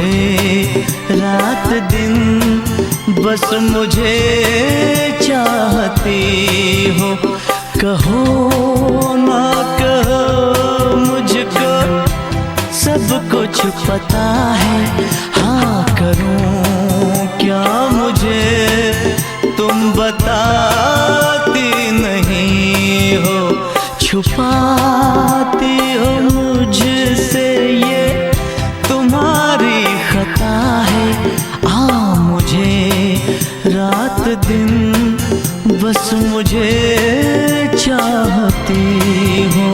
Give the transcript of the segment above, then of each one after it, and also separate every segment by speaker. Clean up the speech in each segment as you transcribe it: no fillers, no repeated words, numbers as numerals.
Speaker 1: मुझे रात दिन बस मुझे चाहती हो। कहो ना कहो मुझको सब कुछ पता है, हाँ करूं क्या मुझे तुम बताती नहीं हो। छुपाती हो मुझसे ये तुम्हारी खता है, मुझे रात दिन बस मुझे चाहती हो।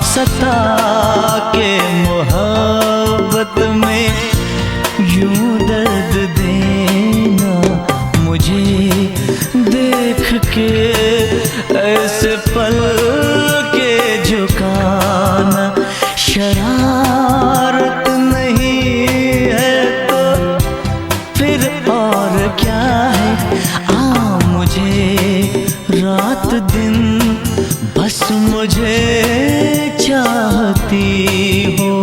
Speaker 1: सता के मोहब्बत में यूं दर्द देना, मुझे देख के ऐसे पल के झुकाना। शरारत नहीं है तो फिर और क्या है, मुझे रात दिन बस मुझे चाहती हो।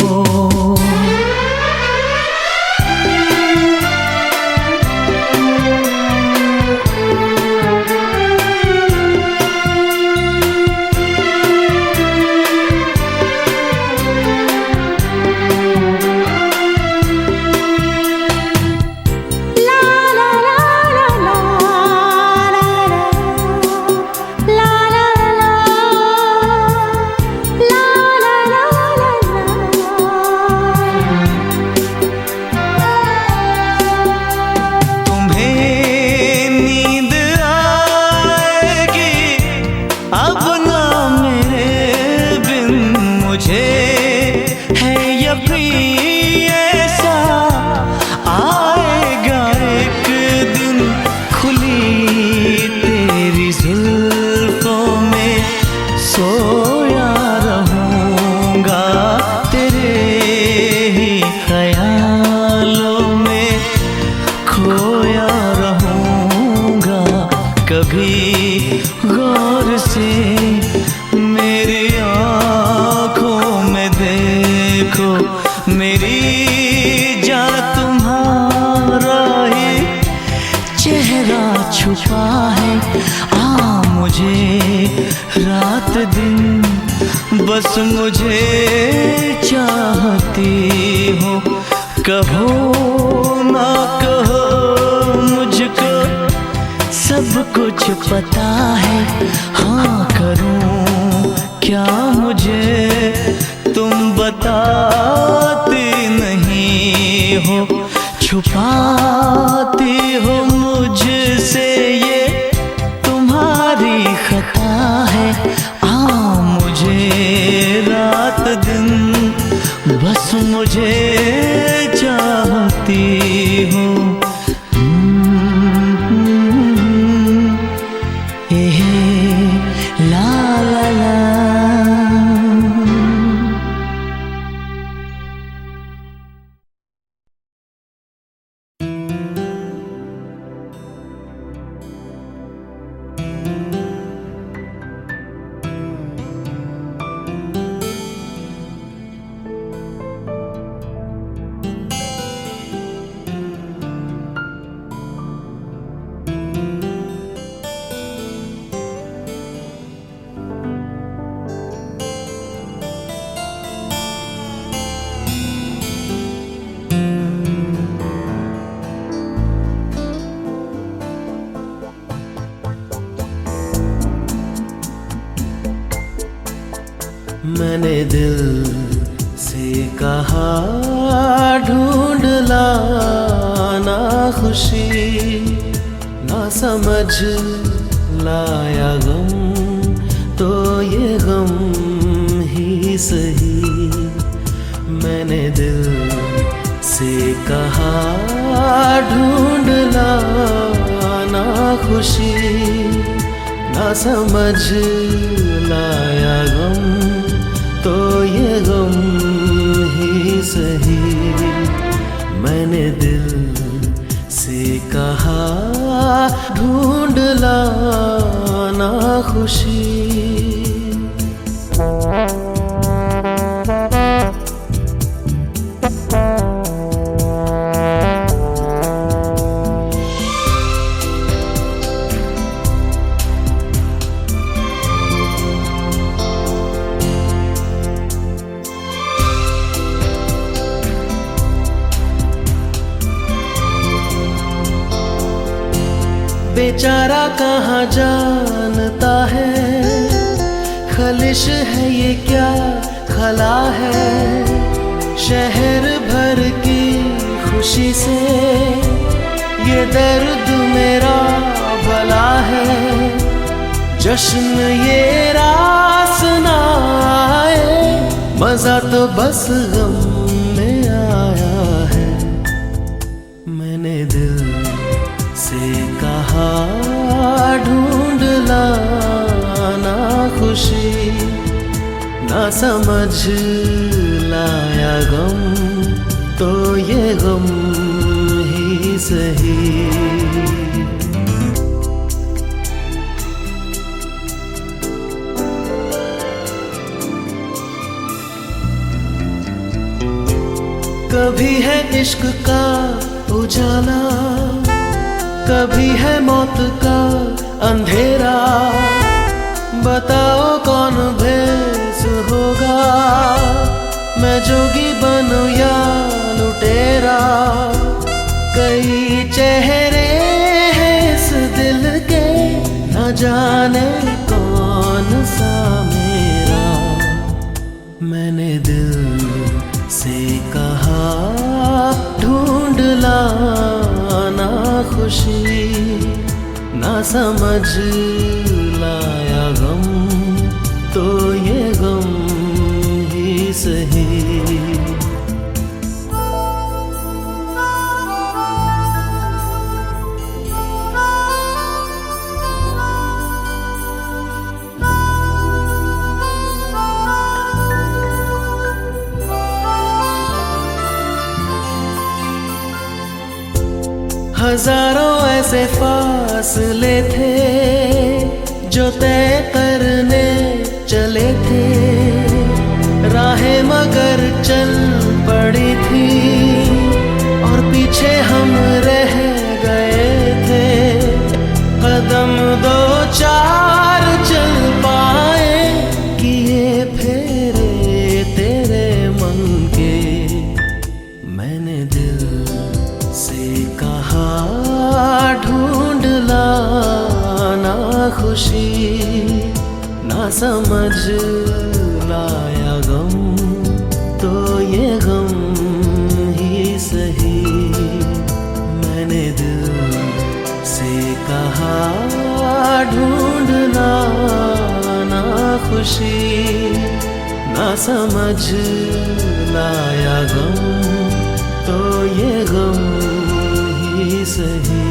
Speaker 1: सोया रहूंगा तेरे ही ख्यालों में, खोया रहूंगा। कभी गौर से मेरी आँखों में देखो, मेरी जान तुम्हारा ही चेहरा छुपा है। मुझे रात दिन बस मुझे चाहती हो। कहो ना कहो मुझको सब कुछ पता है, हाँ करूं क्या मुझे तुम बताती नहीं हो। छुपाती हो मुझसे ये तुम्हारी खता है, मुझे रात दिन बस मुझे चाहती हो। ला ला ला मैंने दिल से कहा ढूंढ लाना खुशी, ना समझ लाया गम तो ये गम ही सही। मैंने दिल से कहा ढूंढ लाना खुशी, ना समझ लाया गम तो ये गम ही सही। मैंने दिल से कहा ढूंढ लाना खुशी। बेचारा कहाँ जानता है, खलिश है ये क्या खला है। शहर भर की खुशी से ये दर्द मेरा भला है। जश्न ये रास ना आए, मजा तो बस गम में आया है। मैंने दिल से कहा ढूंढ लाना खुशी, ना समझ लाया गम तो ये गम ही सही। कभी है इश्क का उजाला, कभी है मौत का अंधेरा। बताओ कौन भेस होगा, मैं जोगी बनूं या लुटेरा। कई चेहरे हैं इस दिल के, न जाने कौन सा मेरा। मैंने दिल से कहा ढूंढ लाना खुशी, ना समझ लाया गम तो ये गम ही सही। हजारों ऐसे फासले थे जो तय करने चले थे। राहें मगर चल पड़ी थी और पीछे हम रह गए थे। कदम दो चार चल पाए, किए फेरे तेरे मन के। मैंने दिल से कहा ढूंढ लाना खुशी, ना समझ लाया गम तो ये गम ही सही। मैंने दिल से कहा ढूंढ लाना खुशी, ना समझ लाया गम तो ये गम ही सही।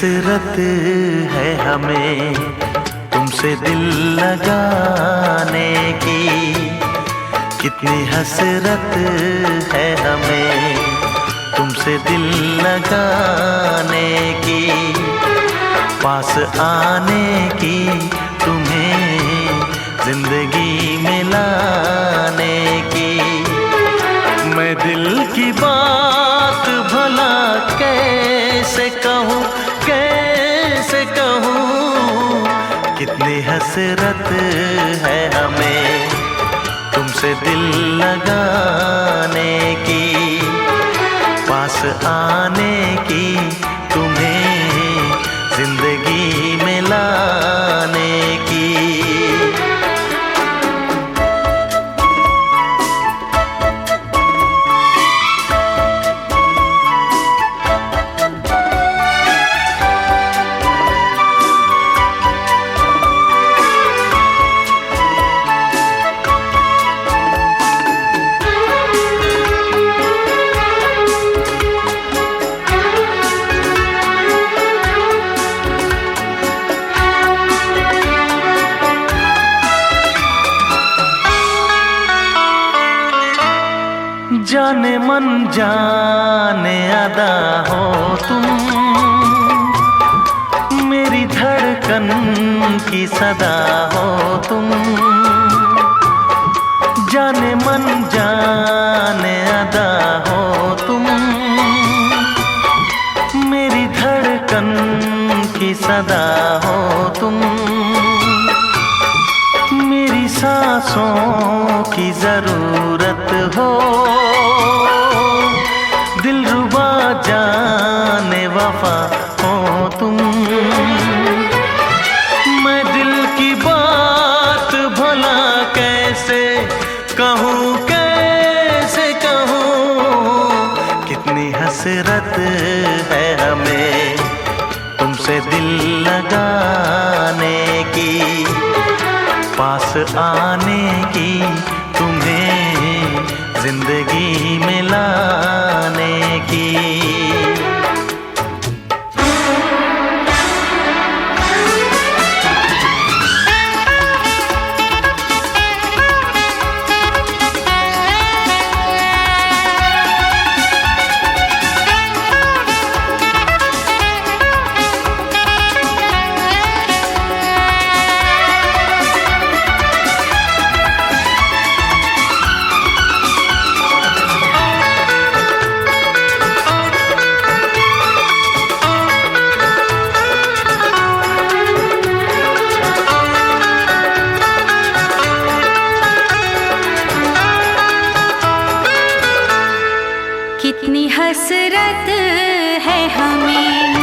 Speaker 1: हसरत है हमें तुमसे दिल लगाने की, कितनी हसरत है हमें तुमसे दिल लगाने की, पास आने की, तुम्हें जिंदगी में लाने की। मैं दिल की बात भला कैसे कहूँ, कैसे कहूँ, कितनी हसरत है हमें तुमसे दिल लगाने की, पास आने की, तुम्हें जिंदगी में लाने की। जाने मन जाने अदा हो तुम, मेरी धड़कन की सदा हो तुम। जाने मन जाने अदा हो तुम, मेरी धड़कन की सदा हो तुम। मेरी सांसों की जरूरत हो, दिलरुबा जाने वफा हो तुम। मैं दिल की बात भला कैसे कहूँ, कैसे कहूँ, कितनी हसरत है हमें तुमसे दिल लगाने की, पास आने की, तुम्हें जिंदगी में लाने की।
Speaker 2: कितनी हसरत है हमें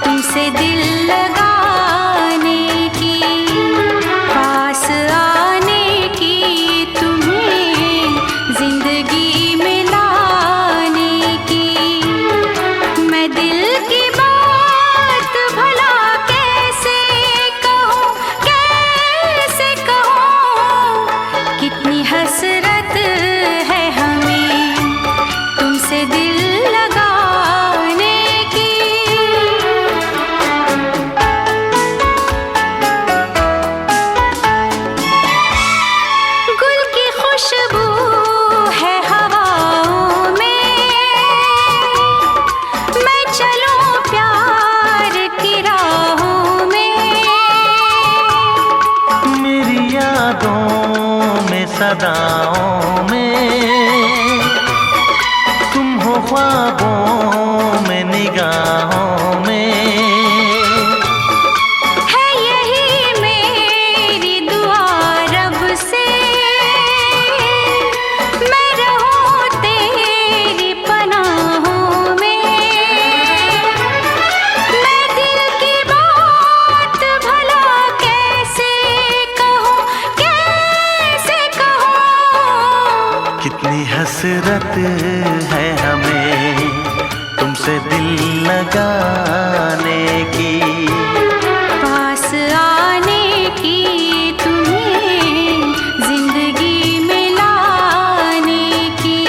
Speaker 2: तुमसे दिल लगाने की, पास आने की, तुम्हें जिंदगी में लाने की। मैं दिल की बात भला कैसे कहूँ, कैसे कहूँ, कितनी हसरत है हमें तुमसे दिल लगाने की। गुल की खुशबू है हवाओं में, मैं चलूं प्यार की राहों में।
Speaker 1: मेरी यादों में सदाओं में, ख्वाबों में निगाहों में।
Speaker 2: है यही मेरी दुआ रब से, मैं रहूं तेरी पनाहों में। मैं दिल की बात भला कैसे कहूँ, कैसे कहूँ,
Speaker 1: कितनी हसरत है हमें तुमसे दिल लगाने की,
Speaker 2: पास आने की, तुम्हें जिंदगी में लाने की।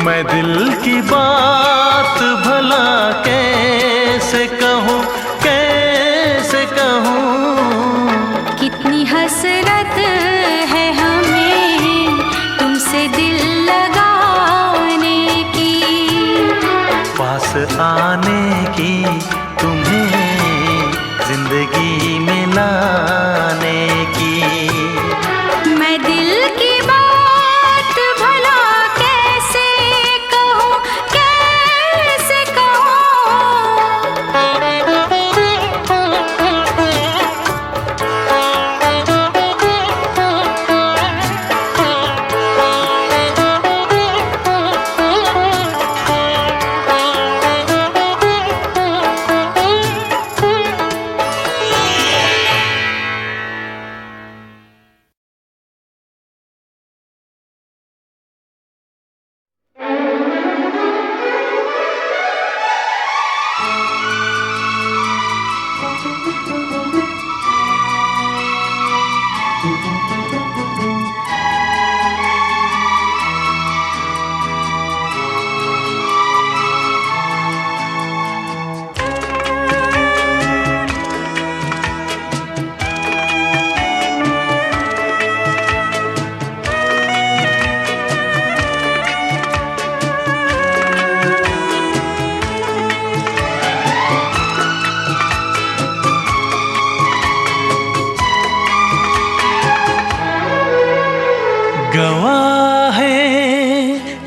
Speaker 1: मैं दिल की बात भला कैसे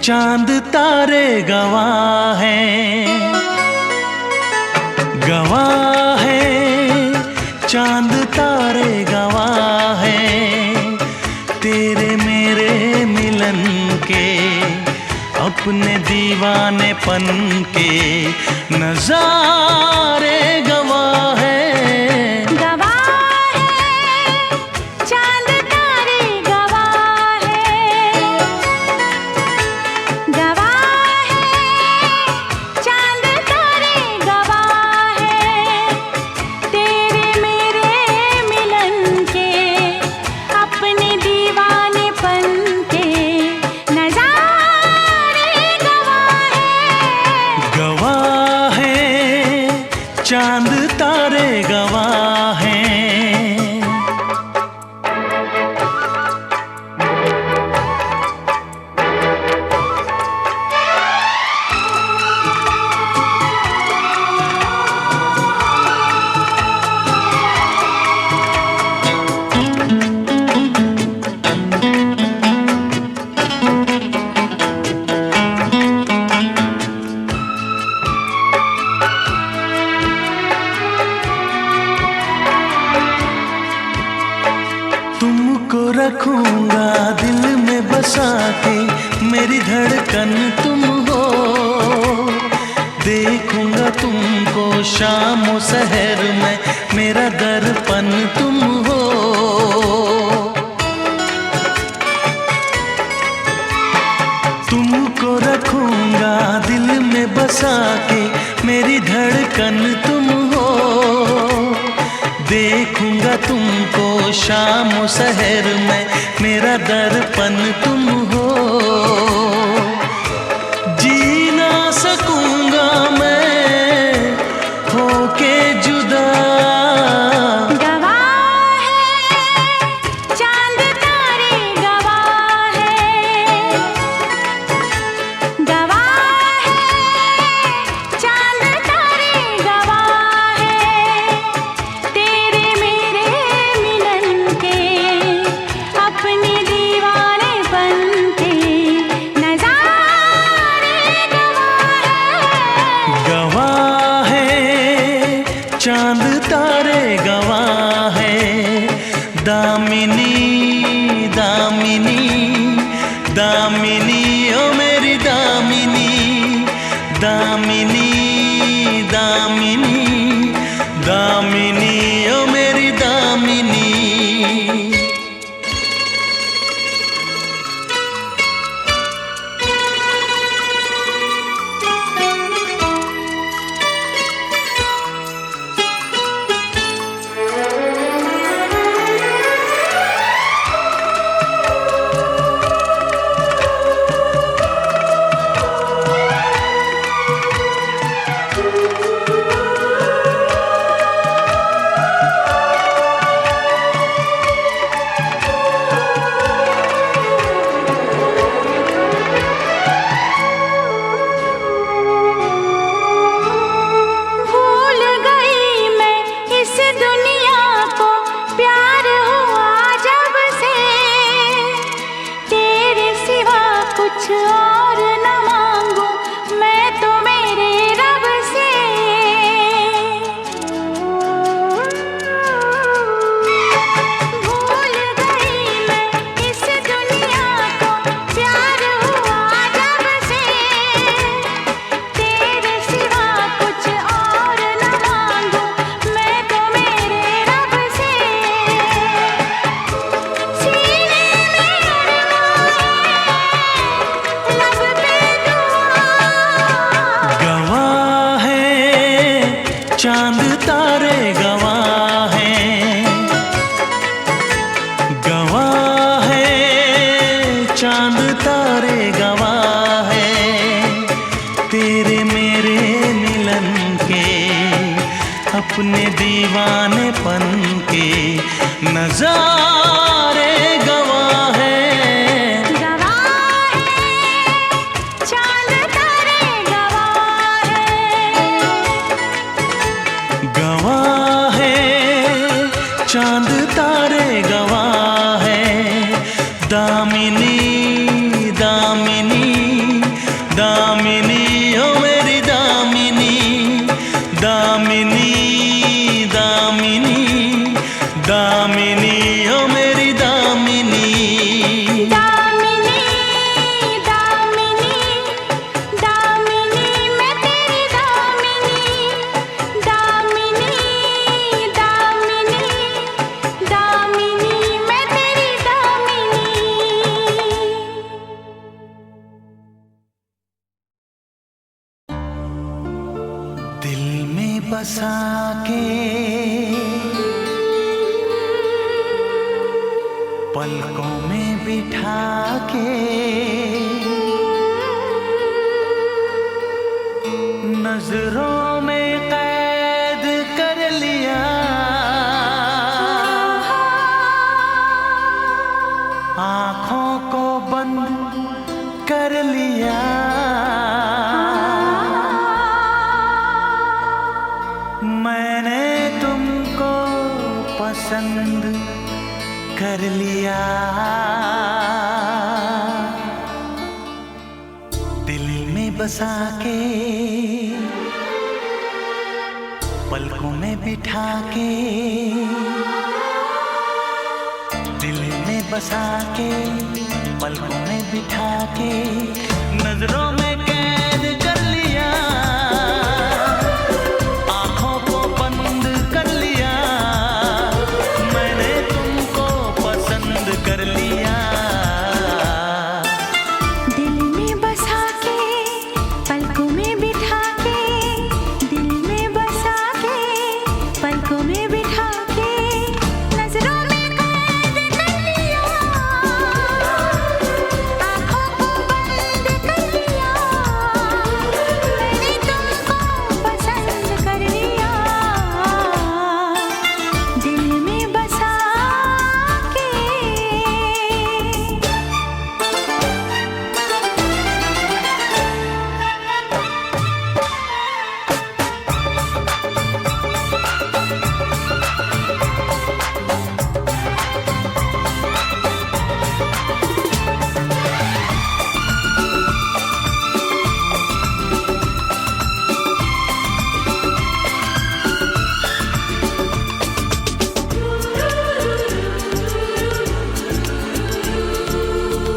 Speaker 1: चांद तारे गवाह हैं, गवाह हैं, चांद तारे गवाह हैं तेरे मेरे मिलन के, अपने दीवानेपन के नजारे गवाह हैं। चांद तारे गवाह हैं। तुमको रखूंगा दिल में बसा के, मेरी धड़कन तुम हो, देखूंगा तुमको शाम और सहर में, मेरा दर्पण तुम हो। तुमको रखूंगा दिल में बसा के, मेरी धड़कन तुम हो, देखूंगा तुमको शाम और सहर में, मेरा दर्पण तुम हो। जी ना सकूंगा मैं होके जुदा। चांद तारे गवाह हैं, दामिनी दामिनी दामिनी ओ मेरी दामिनी, दामिनी दामिनी दामिनी ओ मेरी दामिनी।
Speaker 2: कुछ और न मांगू मैं तो मेरे रब से, भूल गई मैं इस दुनिया को, प्यार हुआ जब से, तेरे सिवा कुछ और न मांगू मैं तो मेरे रब से। सीने में
Speaker 1: चांद तारे गवाह हैं, गवाह हैं, चांद तारे गवाह हैं तेरे मेरे मिलन के, अपने दीवानेपन के नजारे गवाह हैं। गवाह है चांद तारे गवाह है, दामिनी दामिनी बसा के पलकों में बिठा के नजरों में कैद कर लिया, आँखों को बंद कर लिया। मैंने तुमको पसंद कर लिया। दिल में बसा के पलकों में बिठा के, दिल में बसा के पलकों में बिठा के नजरों में कैद कर लिया, आँखों को बंद कर लिया। मैंने तुमको पसंद कर लिया।
Speaker 2: दिल में बसा के पलकों में बिठा के, दिल में बसा के पलकों में बिठा के नजरों में कैद कर लिया, आँखों को बंद कर लिया। मैंने तुमको पसंद कर लिया। दिल में बसा के।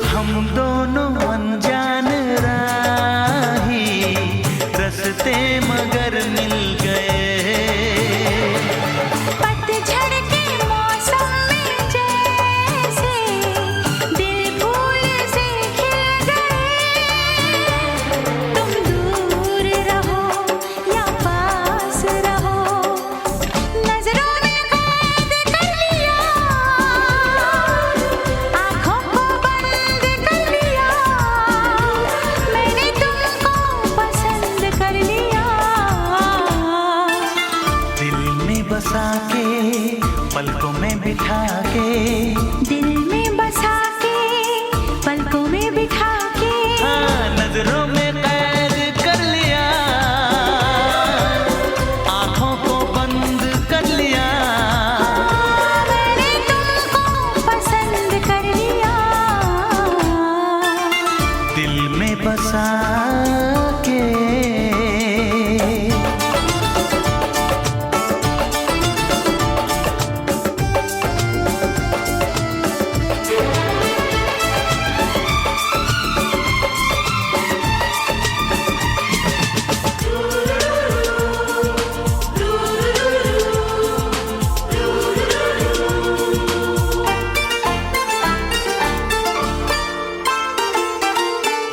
Speaker 1: हम दोनों अनजान राही, रस्ते मगर मिल गए।
Speaker 2: पतझड़ के मौसम में जैसे दिल फूल से खिल गए। तुम दूर रहो या पास रहो, नजरों में कैद कर लिया, आँखों को बंद कर लिया। मैंने तुमको पसंद कर लिया।
Speaker 1: दिल में बसा के पलकों में बिठा के,
Speaker 2: दिल में बसा के पलकों में बिठा के
Speaker 1: हाँ, नजरों में कैद कर लिया, आँखों को बंद कर लिया।
Speaker 2: मैंने तुमको पसंद कर लिया।
Speaker 1: दिल में बसा के।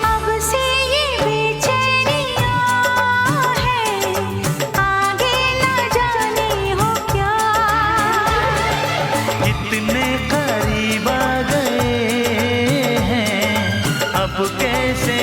Speaker 2: अब से ये बेचैनियाँ हैं, आगे न जाने हो क्या।
Speaker 1: इतने करीब आ गए हैं, अब कैसे